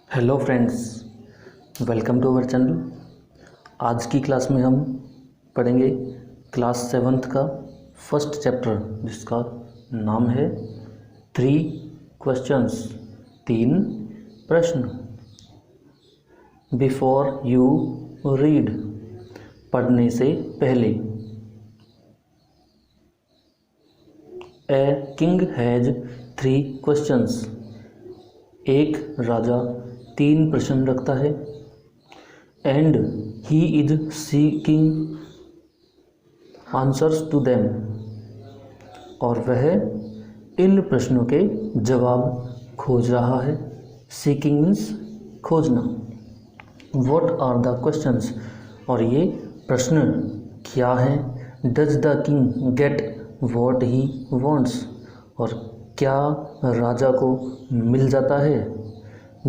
Hello friends, welcome to our channel. आज की class में हम पढ़ेंगे क्लास 7th का फर्स्ट चैप्टर, जिसका नाम है 3 क्वेश्चंस, 3 प्रश्न। बिफोर यू रीड, पढ़ने से पहले। ए किंग हैज 3 क्वेश्चंस, एक राजा 3 प्रश्न रखता है। And he is seeking answers to them, और वह इन प्रश्नों के जवाब खोज रहा है। सीकिंग मीन्स खोजना। व्हाट आर द क्वेश्चंस, और ये प्रश्न क्या हैं। Does the king get what he wants, और क्या राजा को मिल जाता है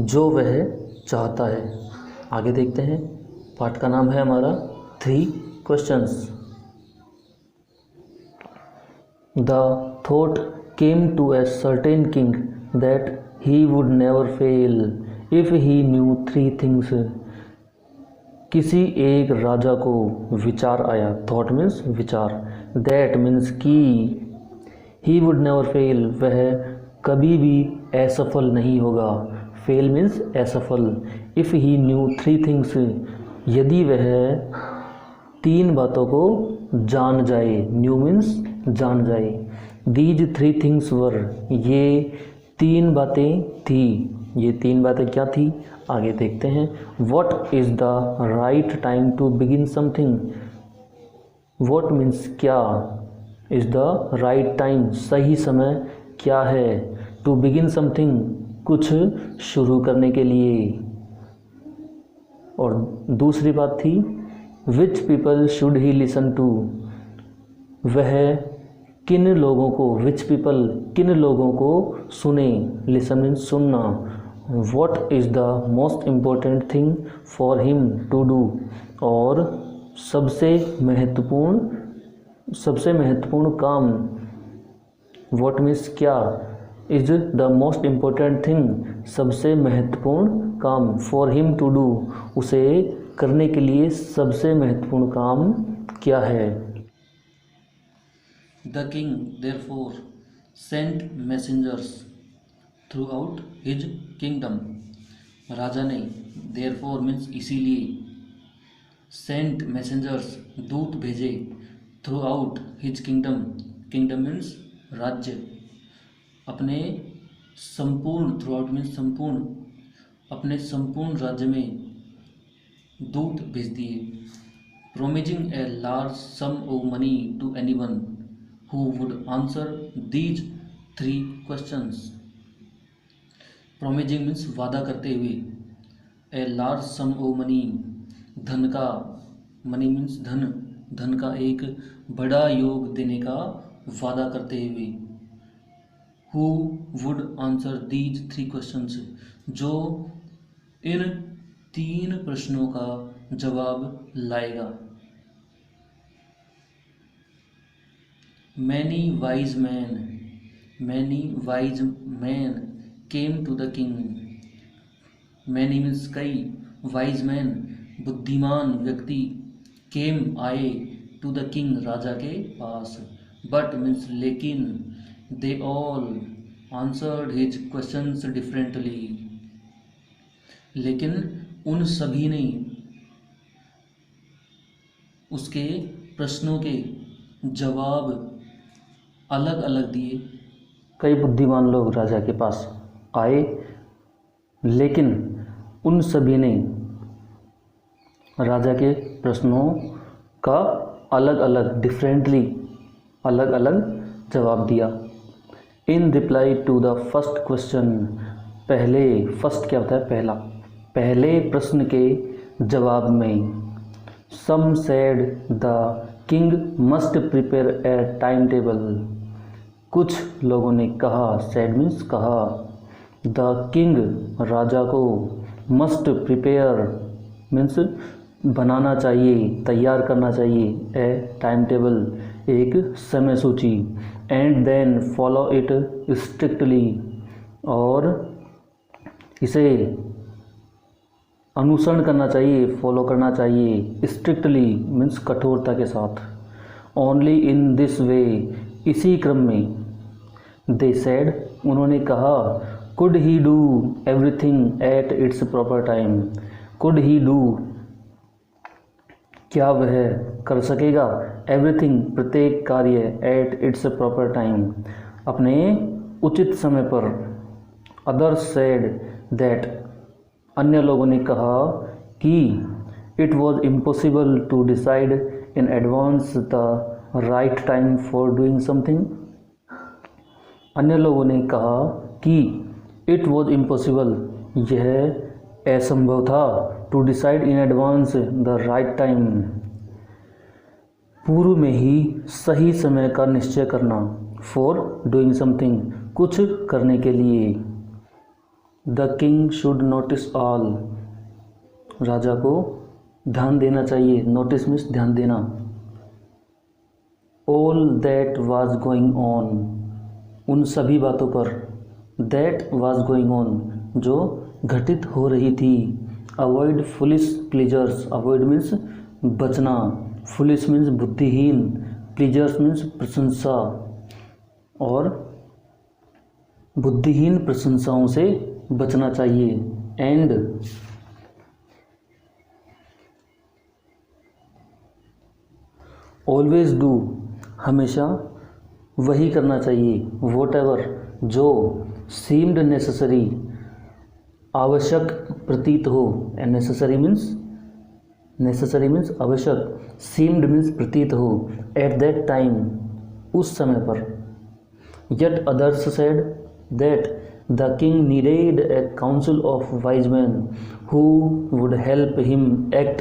जो वह चाहता है। आगे देखते हैं। पाठ का नाम है हमारा 3 questions. The thought came to a certain king that he would never fail if he knew 3 things. किसी एक राजा को विचार आया। थॉट मीन्स विचार, दैट मीन्स की, ही वुड नेवर फेल, वह कभी भी असफल नहीं होगा। फेल मीन्स असफल। इफ़ ही न्यू 3 थिंग्स, यदि वह 3 बातों को जान जाए। न्यू मीन्स जान जाए। दीज 3 थिंग्स वर, ये 3 बातें थी। ये 3 बातें क्या थी, आगे देखते हैं। What is the right time to begin something. What means क्या, इज़ द राइट टाइम, सही समय क्या है। टू बिगिन समथिंग, कुछ शुरू करने के लिए। और दूसरी बात थी, which people should he listen to, वह किन लोगों को, विच पीपल, किन लोगों को सुने। लिसन मीन्स सुनना। What is the most important thing for him to do, और सबसे महत्वपूर्ण काम। व्हाट मीन्स क्या, is the most important thing, सबसे महत्वपूर्ण काम। फॉर हिम टू डू, उसे करने के लिए सबसे महत्वपूर्ण काम क्या है। The king therefore sent messengers throughout his kingdom. राजा ने, देयरफॉर मीन्स इसीलिए, सेंट मैसेंजर्स, दूत भेजे, throughout his kingdom, kingdom means राज्य, अपने संपूर्ण, थ्रू आउट मीन्स संपूर्ण, अपने संपूर्ण राज्य में दूत भेज दिए। Promising a large sum of money to anyone who would answer these 3 questions. Promising means वादा करते हुए। A large sum of money, धन का, मनी मीन्स धन, धन का एक बड़ा योग देने का वादा करते हुए। Who would answer these 3 questions, जो इन 3 प्रश्नों का जवाब लाएगा। Many wise man came to the king. Many means कई, वाइज मैन बुद्धिमान व्यक्ति, केम आए, टू द किंग राजा के पास। बट मीन्स लेकिन, they all answered his questions differently, लेकिन उन सभी ने उसके प्रश्नों के जवाब अलग अलग दिए। कई बुद्धिमान लोग राजा के पास आए, लेकिन उन सभी ने राजा के प्रश्नों का अलग अलग, डिफरेंटली, अलग अलग जवाब दिया। In reply to the first question, पहले, फर्स्ट क्या होता है, पहला, पहले प्रश्न के जवाब में। Some said the king must prepare a timetable. कुछ लोगों ने कहा, सेड मीन्स कहा, द किंग राजा को, मस्ट प्रिपेयर मीन्स बनाना चाहिए, तैयार करना चाहिए, ए टाइम टेबल, एक समय सूची। And then follow it strictly, और इसे अनुसरण करना चाहिए, फॉलो करना चाहिए। स्ट्रिक्टली मीन्स कठोरता के साथ। ओनली इन दिस वे, इसी क्रम में। दे सेड, उन्होंने कहा। Could he do everything at its proper time. Could he do, क्या वह कर सकेगा। एवरीथिंग, प्रत्येक कार्य। एट इट्स प्रॉपर टाइम, अपने उचित समय पर। अदर्स सेड दैट, अन्य लोगों ने कहा कि it was impossible to decide in advance the right time for doing something. अन्य लोगों ने कहा कि इट वॉज इम्पॉसिबल, यह असंभव था। To decide in advance the right time, पूर्व में ही सही समय का निश्चय करना। फॉर डूइंग समथिंग, कुछ करने के लिए। The king should notice all, राजा को ध्यान देना चाहिए। नोटिस मीन्स ध्यान देना। All that was going on, उन सभी बातों पर। दैट वाज गोइंग ऑन, जो घटित हो रही थी। Avoid foolish pleasures, avoid means बचना। फुलिश मीन्स बुद्धिहीन। प्लीजर्स मीन्स प्रशंसा, और बुद्धिहीन प्रशंसाओं से बचना चाहिए। एंड ऑलवेज डू, हमेशा वही करना चाहिए। वॉट एवर, जो। सीम्ड नेसेसरी, आवश्यक प्रतीत हो। एंड नेसेसरी मीन्स आवश्यक। सीम्ड मीन्स प्रतीत हो। एट दैट टाइम, उस समय पर। Yet others said that the king needed a council of wise men who would help him act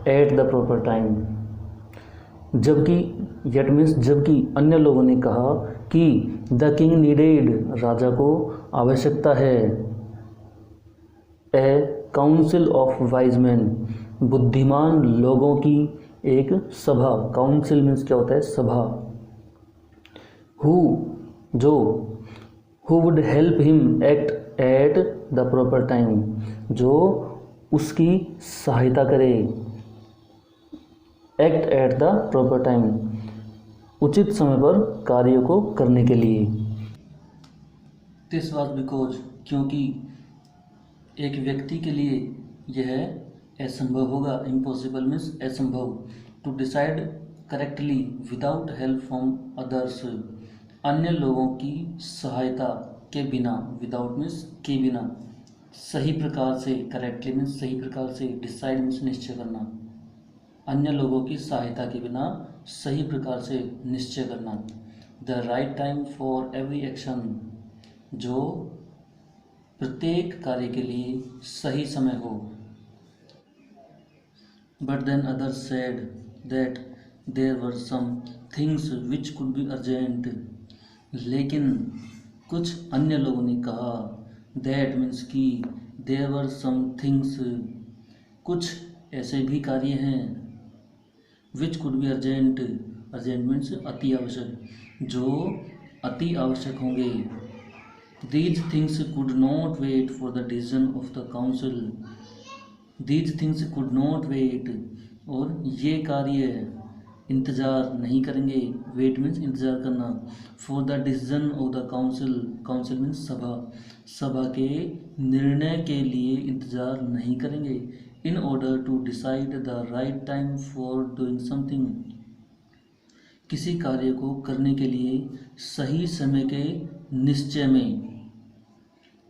at the proper time. जबकि yet means जबकि अन्य लोगों ने कहा कि the king needed, राजा को आवश्यकता है, a council of wise men, बुद्धिमान लोगों की एक सभा। काउंसिल मीन्स क्या होता है, सभा। हु, जो। Who would help him act at the proper time, जो उसकी सहायता करे। Act at the proper time, उचित समय पर कार्य को करने के लिए। दिस वॉज बिकॉज, क्योंकि एक व्यक्ति के लिए यह असंभव होगा। इम्पॉसिबल मीन्स असंभव। To decide correctly without help from others, अन्य लोगों की सहायता के बिना। विदाउट मीन्स के बिना। सही प्रकार से, करेक्टली मीन्स सही प्रकार से। डिसाइड मीन्स निश्चय करना। अन्य लोगों की सहायता के बिना सही प्रकार से निश्चय करना। The right time for every action, जो प्रत्येक कार्य के लिए सही समय हो। But then others said that there were some things which could be urgent, लेकिन कुछ अन्य लोगों ने कहा। दैट मीन्स कि देयर वर सम थिंग्स, कुछ ऐसे भी कार्य हैं। Which could be urgent, urgent means अति आवश्यक, जो अति आवश्यक होंगे। These things could not wait for the decision of the council. These things could not wait, और ये कार्य इंतज़ार नहीं करेंगे। वेट मीन्स इंतज़ार करना। For the decision of the council, council means सभा, सभा के निर्णय के लिए इंतज़ार नहीं करेंगे। In order to decide the right time for doing something, किसी कार्य को करने के लिए सही समय के निश्चय में।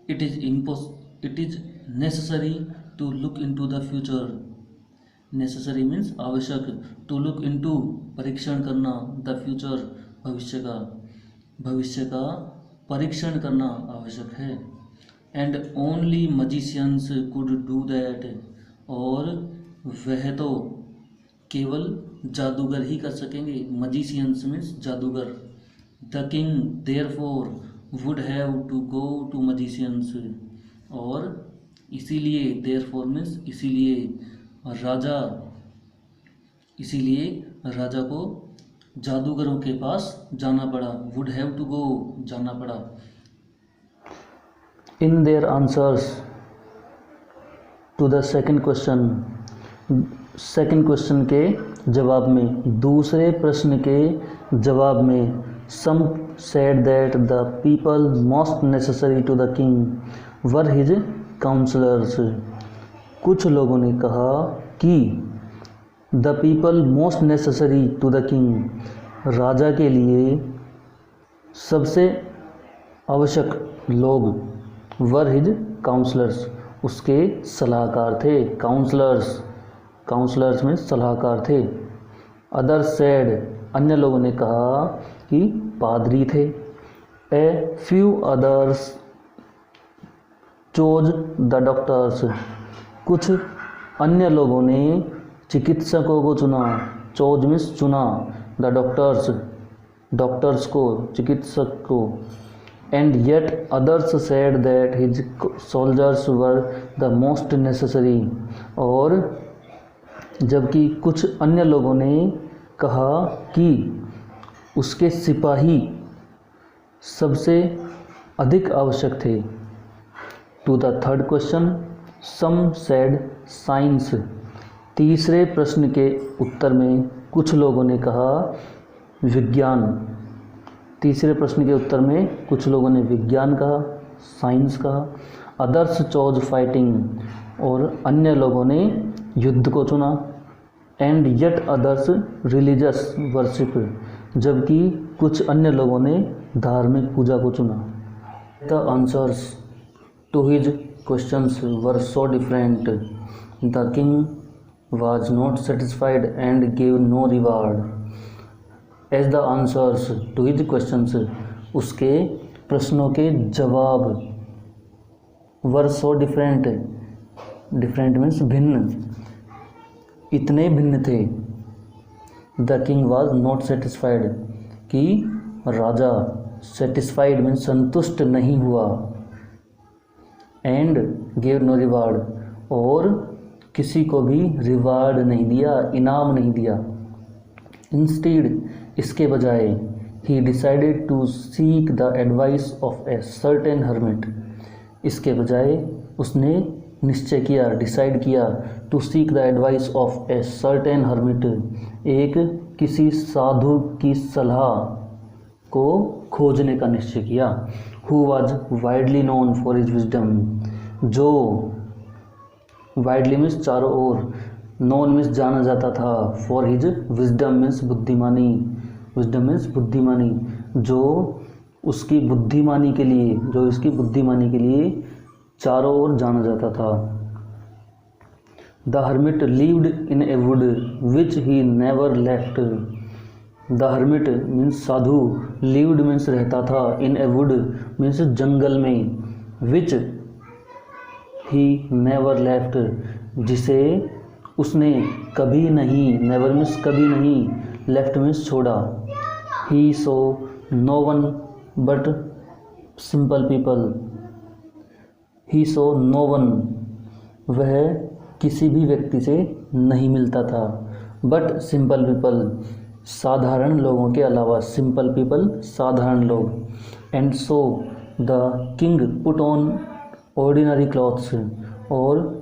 It is necessary to look into the future. Necessary means आवश्यक। टू लुक इनटू, परीक्षण करना। द फ्यूचर, भविष्य का परीक्षण करना आवश्यक है। And only magicians could do that, और वह तो केवल जादूगर ही कर सकेंगे। मजिशियंस मीन्स जादूगर। The king therefore would have to go to magicians, और इसीलिए, देयरफॉर मीन्स इसीलिए राजा को जादूगरों के पास जाना पड़ा। वुड हैव टू गो, जाना पड़ा। In their answers, to the second question के जवाब में, दूसरे प्रश्न के जवाब में, some said that the people most necessary to the king were his counsellors. कुछ लोगों ने कहा कि the people most necessary to the king, राजा के लिए सबसे आवश्यक लोग, वर हिज काउंसलर्स, उसके सलाहकार थे। काउंसलर्स में सलाहकार थे। अदर सेड, अन्य लोगों ने कहा कि पादरी थे। A few others chose the doctors, कुछ अन्य लोगों ने चिकित्सकों को चुना। चोज मीन्स चुना, द डॉक्टर्स को, चिकित्सक को। And yet others said that his soldiers were the most necessary, और जबकि कुछ अन्य लोगों ने कहा कि उसके सिपाही सबसे अधिक आवश्यक थे। To the third question, some said science, तीसरे प्रश्न के उत्तर में कुछ लोगों ने कहा विज्ञान। तीसरे प्रश्न के उत्तर में कुछ लोगों ने विज्ञान कहा, साइंस कहा। अदर्स चोज फाइटिंग, और अन्य लोगों ने युद्ध को चुना। And yet others religious worship, जबकि कुछ अन्य लोगों ने धार्मिक पूजा को चुना। The answers to his questions were so different, the king was not satisfied and gave no reward. As the answers to his questions, उसके प्रश्नों के जवाब were so different, different means भिन्न, इतने भिन्न थे। The king was not satisfied, कि राजा satisfied means संतुष्ट नहीं हुआ, and gave no reward, और किसी को भी रिवार्ड नहीं दिया, इनाम नहीं दिया। इंस्टीड, इसके बजाय, ही decided to seek the advice of a certain hermit, इसके बजाय उसने निश्चय किया, डिसाइड किया, to seek the advice of a certain hermit, एक किसी साधु की सलाह को खोजने का निश्चय किया। Who was widely known for his wisdom, जो वाइडली मीन्स चारों ओर, नोन मीन्स जाना जाता था, फॉर हिज विजडम मीन्स बुद्धिमानी, विजडम मीन्स बुद्धिमानी, जो उसकी बुद्धिमानी के लिए, जो इसकी बुद्धिमानी के लिए चारों ओर जाना जाता था। The hermit lived in A would which he never left, the hermit means Sadhu, lived means रहता था, इन ए वुड मीन्स जंगल में, विच ही नेवर लेफ्ट, जिसे उसने कभी नहीं, नेवर मीन्स कभी नहीं, लेफ्ट मीन्स छोड़ा। He saw no one but simple people, he saw no one, वह किसी भी व्यक्ति से नहीं मिलता था, बट सिंपल पीपल, साधारण लोगों के अलावा, सिंपल पीपल साधारण लोग। And so the king put on ordinary clothes, और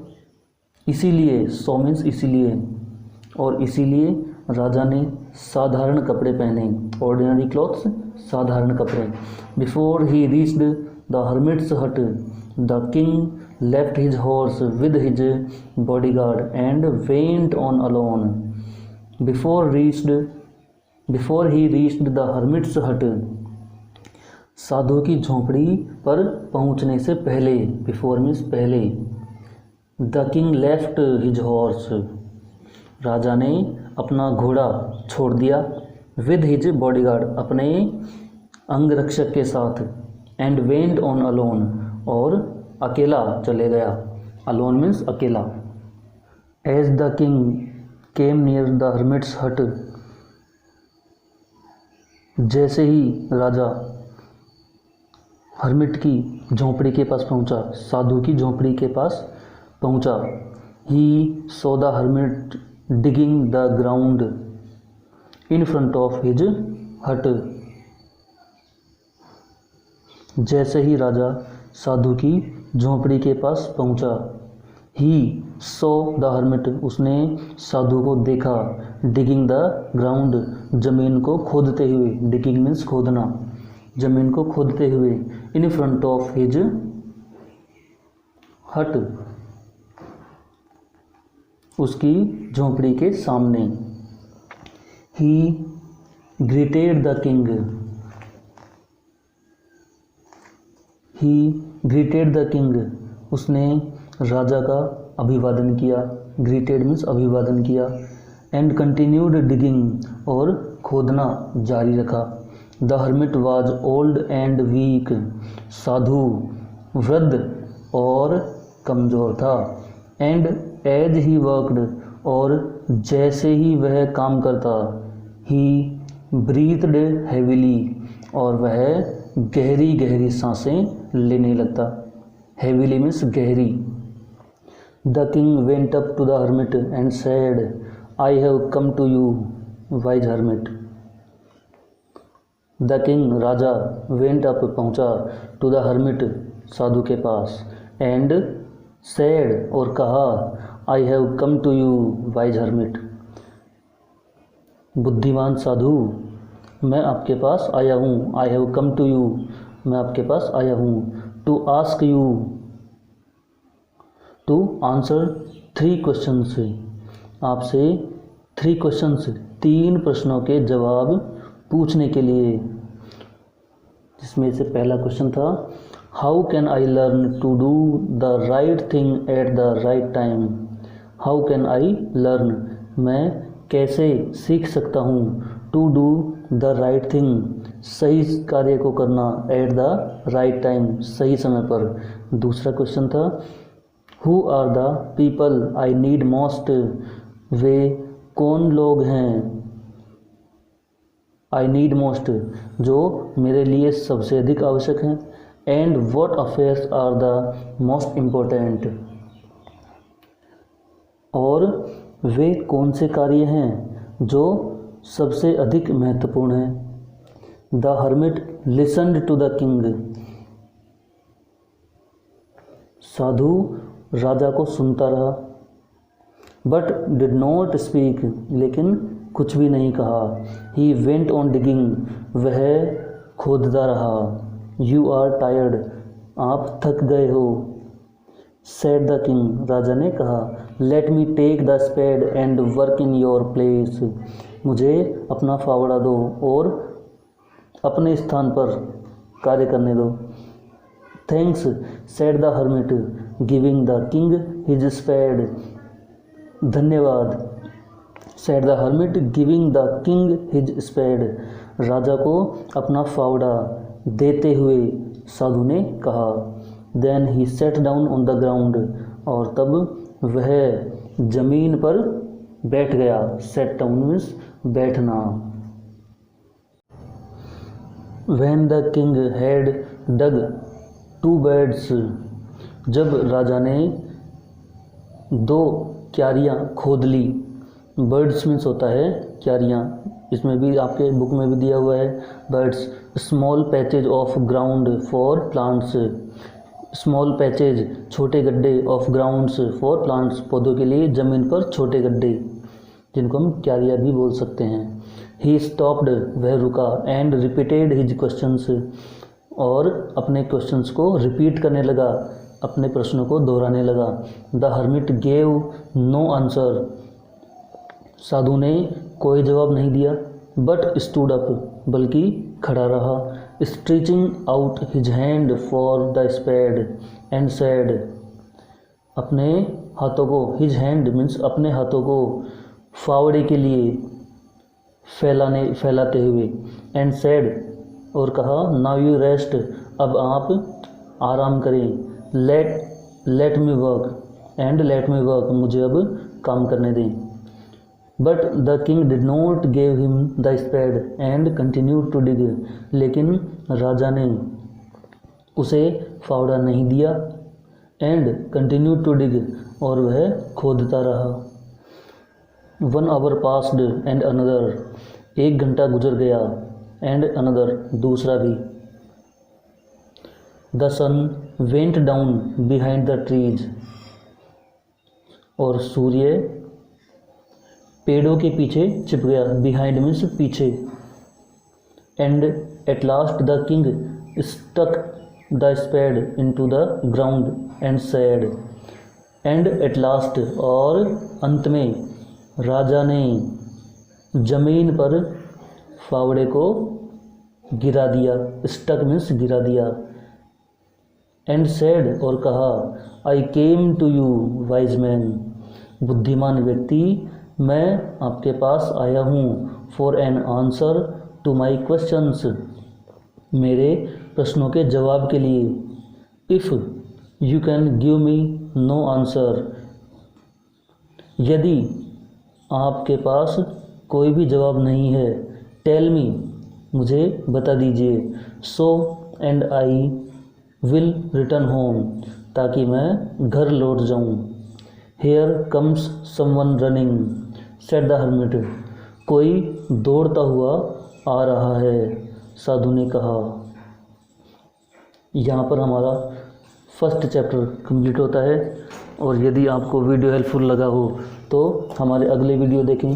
इसीलिए, सो मीन्स इसीलिए, और इसीलिए राजा ने साधारण कपड़े पहने, ऑर्डिनरी क्लॉथ्स साधारण कपड़े। Before he reached the hermit's hut, the king left his horse with his bodyguard and went on alone. Before he reached the hermit's hut, साधु की झोंपड़ी पर पहुंचने से पहले, बिफोर मीन्स पहले। The king left his horse, राजा ने अपना घोड़ा छोड़ दिया, विद हिज बॉडीगार्ड, अपने अंगरक्षक के साथ, एंड वेंट ऑन अलोन, और अकेला चले गया, अलोन मीन्स अकेला। As the king came near the hermit's hut, जैसे ही राजा हर्मिट की झोंपड़ी के पास पहुंचा, साधु की झोंपड़ी के पास पहुंचा, he saw the hermit digging the ground in front of his hut, जैसे ही राजा साधु की झोंपड़ी के पास पहुंचा, ही सो द हर्मिट, उसने साधु को देखा, डिगिंग द ग्राउंड, जमीन को खोदते हुए, डिगिंग मीन्स खोदना, जमीन को खोदते हुए, इन फ्रंट ऑफ हिज हट, उसकी झोंपड़ी के सामने। ही greeted the king, he greeted the king, उसने राजा का अभिवादन किया, ग्रीटेड मीन्स अभिवादन किया, एंड कंटिन्यूड डिगिंग, और खोदना जारी रखा। The hermit was old and weak, साधु वृद्ध और कमज़ोर था, एंड एज ही वर्कड, और जैसे ही वह काम करता, ही ब्रीथड हैविली, और वह गहरी गहरी सांसें लेने लगता, हैविली मीन्स गहरी। The king went up to the hermit and said, I have come to you wise hermit. The king, राजा, वेंट अप, पहुँचा, टू द हर्मिट, साधु के पास, एंड सेड, और कहा, I have come to you wise hermit, बुद्धिमान साधु, मैं आपके पास आया हूँ, I have come to you, मैं आपके पास आया हूँ, to ask you, to answer 3 questions, आपसे 3 क्वेश्चंस, 3 प्रश्नों के जवाब पूछने के लिए, जिसमें से पहला क्वेश्चन था, how can I learn to do the right thing at the right time, how can I learn, मैं कैसे सीख सकता हूँ, to do the right thing, सही कार्य को करना, एट द राइट टाइम, सही समय पर। दूसरा क्वेश्चन था, who are the people I need most, वे कौन लोग हैं, आई नीड मोस्ट, जो मेरे लिए सबसे अधिक आवश्यक हैं, and what affairs are the most important, और वे कौन से कार्य हैं जो सबसे अधिक महत्वपूर्ण हैं। The hermit listened to the king, साधु राजा को सुनता रहा, बट डिड नॉट स्पीक, लेकिन कुछ भी नहीं कहा। ही वेंट ऑन डिगिंग, वह खोदता रहा। यू आर टायर्ड, आप थक गए हो। सेड द किंग, राजा ने कहा, let me take the spade and work in your place, मुझे अपना फावड़ा दो और अपने स्थान पर कार्य करने दो। Thanks, said the hermit, giving the king his spade, धन्यवाद। Said the hermit, giving the king his spade, राजा को अपना फावड़ा देते हुए साधु ने कहा। Then he sat down on the ground, और तब वह जमीन पर बैठ गया। सेट डाउन मीन्स बैठना। When the king had dug 2 beds, जब राजा ने 2 क्यारियाँ खोद ली। बर्ड्स मीन्स होता है क्यारियाँ, इसमें भी आपके बुक में भी दिया हुआ है birds. Small patches of ground for plants, small patches छोटे गड्ढे ऑफ ग्राउंड्स फॉर प्लांट्स, पौधों के लिए ज़मीन पर छोटे गड्ढे, जिनको हम क्यारियाँ भी बोल सकते हैं। ही स्टॉप्ड, वह रुका, एंड रिपीटेड हिज क्वेश्चंस, और अपने क्वेश्चंस को रिपीट करने लगा, अपने प्रश्नों को दोहराने लगा। The hermit gave no answer, साधु ने कोई जवाब नहीं दिया। बट स्टूड अप, बल्कि खड़ा रहा। Stretching out his hand for the spade and said, अपने हाथों को, हिज हैंड मीन्स अपने हाथों को फावड़े के लिए फैलाते हुए, एंड सेड, और कहा, नाउ यू रेस्ट, अब आप आराम करें। Let me work and let me work, मुझे अब काम करने दें। But the king did not gave him the spade and continued to dig, लेकिन राजा ने उसे फावड़ा नहीं दिया, एंड कंटिन्यूड टू डिग, और वह खोदता रहा। 1 hour पास्ड एंड अनदर, 1 घंटा गुजर गया, एंड अनदर, दूसरा भी। The sun went down behind the trees, और सूर्य पेड़ों के पीछे छिप गया, बिहाइंड मीन्स पीछे। And at last the king stuck the spade into the ground and said. And at last और अंत में राजा ने जमीन पर फावड़े को गिरा दिया, स्टक मीन्स गिरा दिया। एंड सेड और कहा, I came to you wise man, बुद्धिमान व्यक्ति, मैं आपके पास आया हूँ। For an answer to my questions, मेरे प्रश्नों के जवाब के लिए। If you can give me no answer, यदि आपके पास कोई भी जवाब नहीं है, टेल मी, मुझे बता दीजिए। So and I will return home, ताकि मैं घर लौट जाऊं। Here comes someone running said the hermit, कोई दौड़ता हुआ आ रहा है, साधु ने कहा। यहाँ पर हमारा फर्स्ट चैप्टर कंप्लीट होता है। और यदि आपको वीडियो हेल्पफुल लगा हो तो हमारे अगले वीडियो देखें।